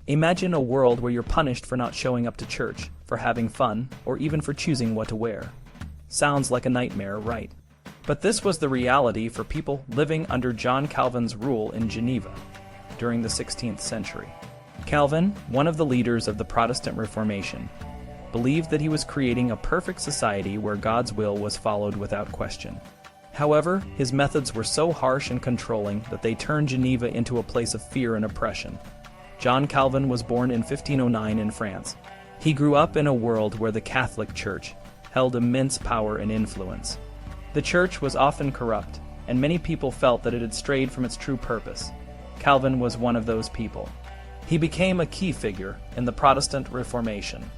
Imagine a world where you're punished for not showing up to church, for having fun, or even for choosing what to wear. Sounds like a nightmare, right? But this was the reality for people living under John Calvin's rule in Geneva during the 16th century. Calvin, one of the leaders of the Protestant Reformation, believed that he was creating a perfect society where God's will was followed without question. However, his methods were so harsh and controlling that they turned Geneva into a place of fear and oppression. John Calvin was born in 1509 in France. He grew up in a world where the Catholic Church held immense power and influence. The Church was often corrupt, and many people felt that it had strayed from its true purpose. Calvin was one of those people. He became a key figure in the Protestant Reformation,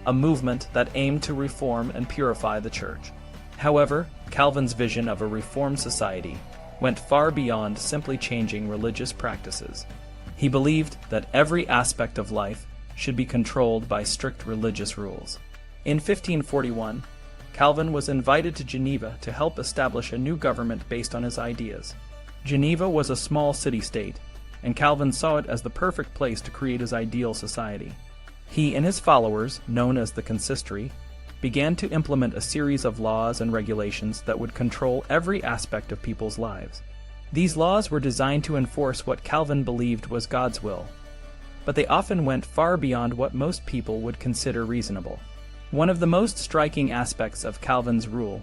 a movement that aimed to reform and purify the Church. However, Calvin's vision of a reformed society went far beyond simply changing religious practices. He believed that every aspect of life should be controlled by strict religious rules. In 1541, Calvin was invited to Geneva to help establish a new government based on his ideas. Geneva was a small city-state, and Calvin saw it as the perfect place to create his ideal society. He and his followers, known as the consistory, began to implement a series of laws and regulations that would control every aspect of people's lives. These laws were designed to enforce what Calvin believed was God's will, but they often went far beyond what most people would consider reasonable. One of the most striking aspects of Calvin's rule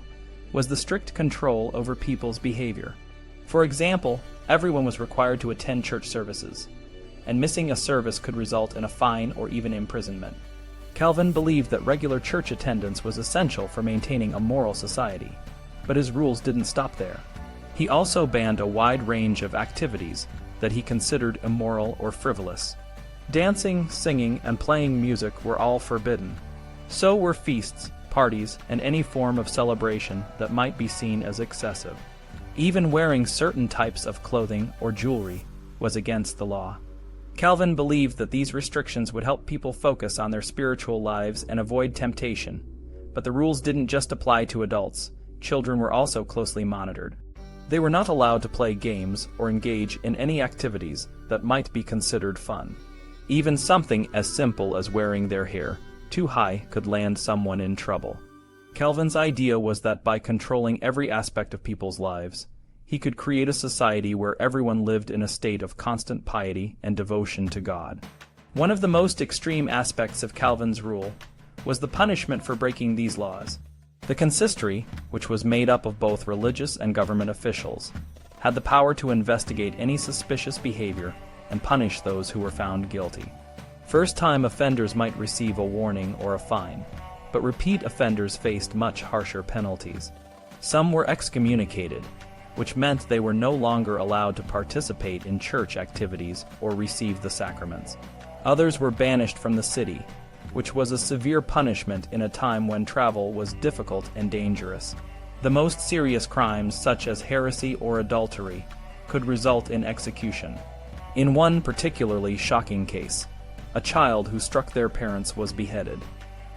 was the strict control over people's behavior. For example, everyone was required to attend church services, and missing a service could result in a fine or even imprisonment. Calvin believed that regular church attendance was essential for maintaining a moral society, but his rules didn't stop there. He also banned a wide range of activities that he considered immoral or frivolous. Dancing, singing, and playing music were all forbidden. So were feasts, parties, and any form of celebration that might be seen as excessive. Even wearing certain types of clothing or jewelry was against the law. Calvin believed that these restrictions would help people focus on their spiritual lives and avoid temptation. But the rules didn't just apply to adults. Children were also closely monitored. They were not allowed to play games or engage in any activities that might be considered fun. Even something as simple as wearing their hair too high could land someone in trouble. Calvin's idea was that by controlling every aspect of people's lives, he could create a society where everyone lived in a state of constant piety and devotion to God. One of the most extreme aspects of Calvin's rule was the punishment for breaking these laws. The consistory, which was made up of both religious and government officials, had the power to investigate any suspicious behavior and punish those who were found guilty. First-time offenders might receive a warning or a fine, but repeat offenders faced much harsher penalties. Some were excommunicated, which meant they were no longer allowed to participate in church activities or receive the sacraments. Others were banished from the city, which was a severe punishment in a time when travel was difficult and dangerous. The most serious crimes, such as heresy or adultery, could result in execution. In one particularly shocking case, a child who struck their parents was beheaded.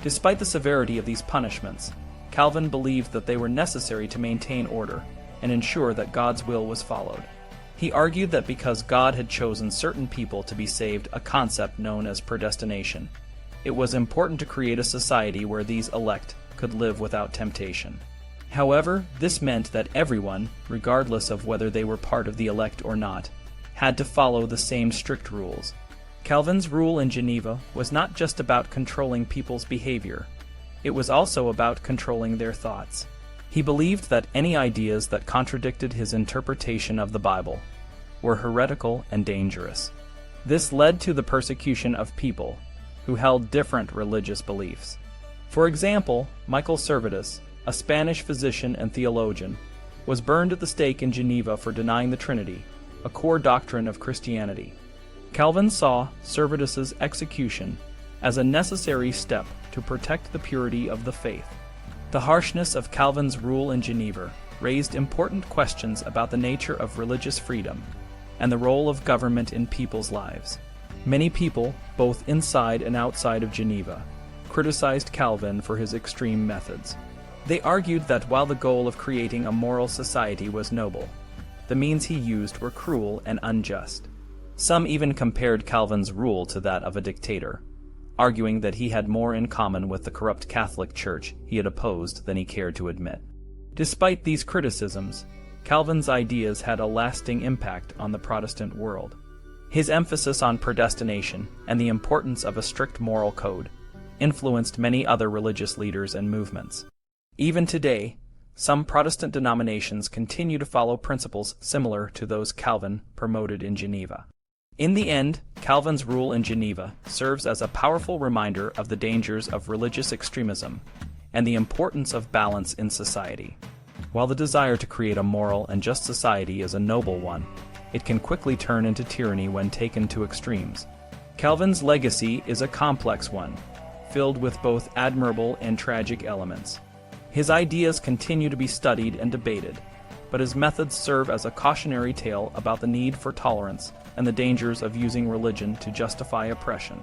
Despite the severity of these punishments, Calvin believed that they were necessary to maintain order and ensure that God's will was followed. He argued that because God had chosen certain people to be saved, a concept known as predestination, it was important to create a society where these elect could live without temptation. However, this meant that everyone, regardless of whether they were part of the elect or not, had to follow the same strict rules. Calvin's rule in Geneva was not just about controlling people's behavior. It was also about controlling their thoughts. He believed that any ideas that contradicted his interpretation of the Bible were heretical and dangerous. This led to the persecution of people who held different religious beliefs. For example, Michael Servetus, a Spanish physician and theologian, was burned at the stake in Geneva for denying the Trinity, a core doctrine of Christianity. Calvin saw Servetus's execution as a necessary step to protect the purity of the faith. The harshness of Calvin's rule in Geneva raised important questions about the nature of religious freedom and the role of government in people's lives. Many people, both inside and outside of Geneva, criticized Calvin for his extreme methods. They argued that while the goal of creating a moral society was noble, the means he used were cruel and unjust. Some even compared Calvin's rule to that of a dictator, arguing that he had more in common with the corrupt Catholic Church he had opposed than he cared to admit. Despite these criticisms, Calvin's ideas had a lasting impact on the Protestant world. His emphasis on predestination and the importance of a strict moral code influenced many other religious leaders and movements. Even today, some Protestant denominations continue to follow principles similar to those Calvin promoted in Geneva. In the end, Calvin's rule in Geneva serves as a powerful reminder of the dangers of religious extremism and the importance of balance in society. While the desire to create a moral and just society is a noble one, it can quickly turn into tyranny when taken to extremes. Calvin's legacy is a complex one, filled with both admirable and tragic elements. His ideas continue to be studied and debated, but his methods serve as a cautionary tale about the need for tolerance and the dangers of using religion to justify oppression.